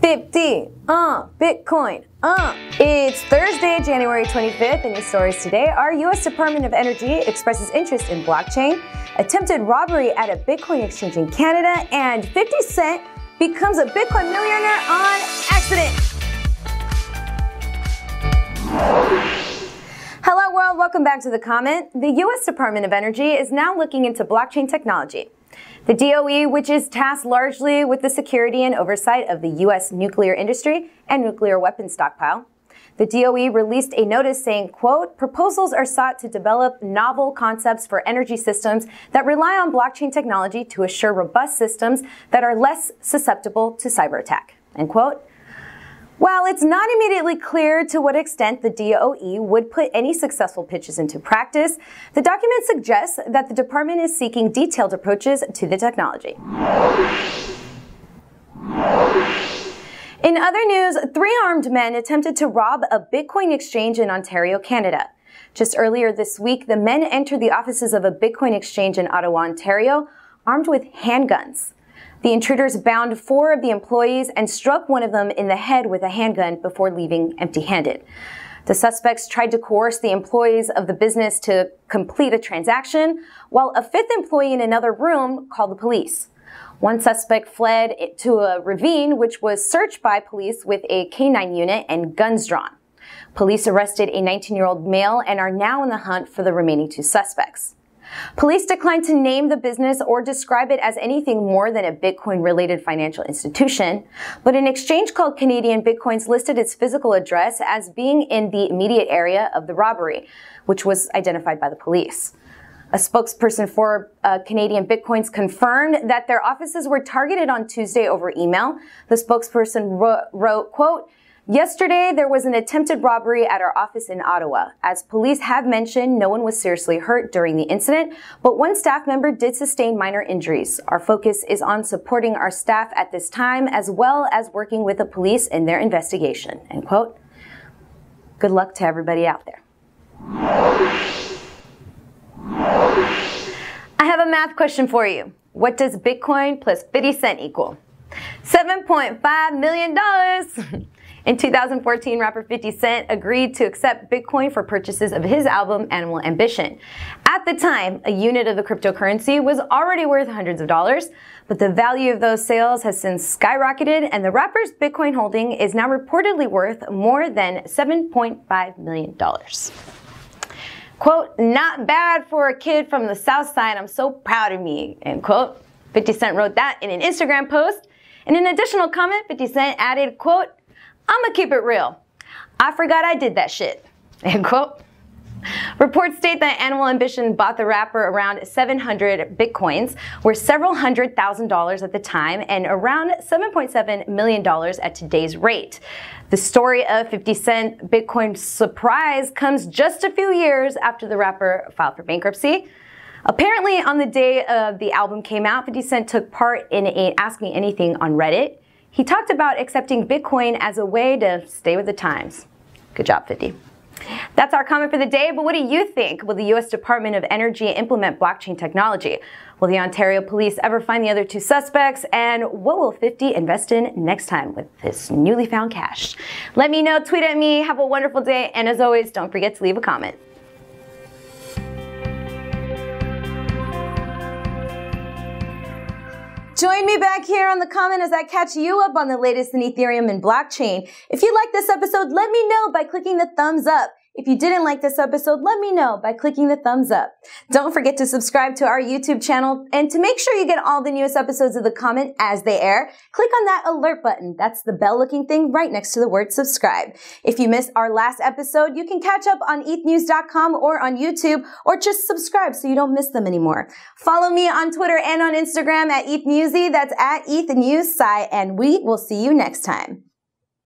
50, Bitcoin, It's Thursday, January 25th, and your stories today are U.S. Department of Energy expresses interest in blockchain, attempted robbery at a Bitcoin exchange in Canada, and 50 Cent becomes a Bitcoin millionaire on accident. Hello world, welcome back to The Comment. The U.S. Department of Energy is now looking into blockchain technology. The DOE, which is tasked largely with the security and oversight of the U.S. nuclear industry and nuclear weapons stockpile, the DOE released a notice saying, quote, proposals are sought to develop novel concepts for energy systems that rely on blockchain technology to assure robust systems that are less susceptible to cyber attack, end quote. While it's not immediately clear to what extent the DOE would put any successful pitches into practice, the document suggests that the department is seeking detailed approaches to the technology. In other news, 3 armed men attempted to rob a Bitcoin exchange in Ontario, Canada. Just earlier this week, the men entered the offices of a Bitcoin exchange in Ottawa, Ontario, armed with handguns. The intruders bound 4 of the employees and struck one of them in the head with a handgun before leaving empty-handed. The suspects tried to coerce the employees of the business to complete a transaction, while a 5th employee in another room called the police. One suspect fled to a ravine, which was searched by police with a K9 unit and guns drawn. Police arrested a 19-year-old male and are now on the hunt for the remaining 2 suspects. Police declined to name the business or describe it as anything more than a Bitcoin-related financial institution, but an exchange called Canadian Bitcoins listed its physical address as being in the immediate area of the robbery, which was identified by the police. A spokesperson for Canadian Bitcoins confirmed that their offices were targeted on Tuesday over email. The spokesperson wrote, quote, yesterday, there was an attempted robbery at our office in Ottawa. As police have mentioned, no one was seriously hurt during the incident, but one staff member did sustain minor injuries. Our focus is on supporting our staff at this time, as well as working with the police in their investigation, end quote. Good luck to everybody out there. I have a math question for you. What does Bitcoin plus 50 Cent equal? $7.5 million. In 2014, rapper 50 Cent agreed to accept Bitcoin for purchases of his album, Animal Ambition. At the time, a unit of the cryptocurrency was already worth hundreds of dollars, but the value of those sales has since skyrocketed, and the rapper's Bitcoin holding is now reportedly worth more than $7.5 million. Quote, not bad for a kid from the South Side, I'm so proud of me, end quote. 50 Cent wrote that in an Instagram post. In an additional comment, 50 Cent added, quote, I'ma keep it real. I forgot I did that shit, end quote. Reports state that Animal Ambition bought the rapper around 700 Bitcoins, worth several $100,000 at the time, and around $7.7 million at today's rate. The story of 50 Cent Bitcoin surprise comes just a few years after the rapper filed for bankruptcy. Apparently, on the day of the album came out, 50 Cent took part in a Ask Me Anything on Reddit. He talked about accepting Bitcoin as a way to stay with the times. Good job, 50. That's our comment for the day, but what do you think? Will the U.S. Department of Energy implement blockchain technology? Will the Ontario police ever find the other 2 suspects? And what will 50 invest in next time with this newly found cash? Let me know, tweet at me, have a wonderful day, and as always, don't forget to leave a comment. Join me back here on The Comment as I catch you up on the latest in Ethereum and Blockchain. If you like this episode, let me know by clicking the thumbs up. If you didn't like this episode, let me know by clicking the thumbs up. Don't forget to subscribe to our YouTube channel, and to make sure you get all the newest episodes of The Comment as they air, click on that alert button. That's the bell-looking thing right next to the word subscribe. If you missed our last episode, you can catch up on ETHNews.com or on YouTube, or just subscribe so you don't miss them anymore. Follow me on Twitter and on Instagram at ETHNewsy. That's at ETHNews, Sy, and we will see you next time.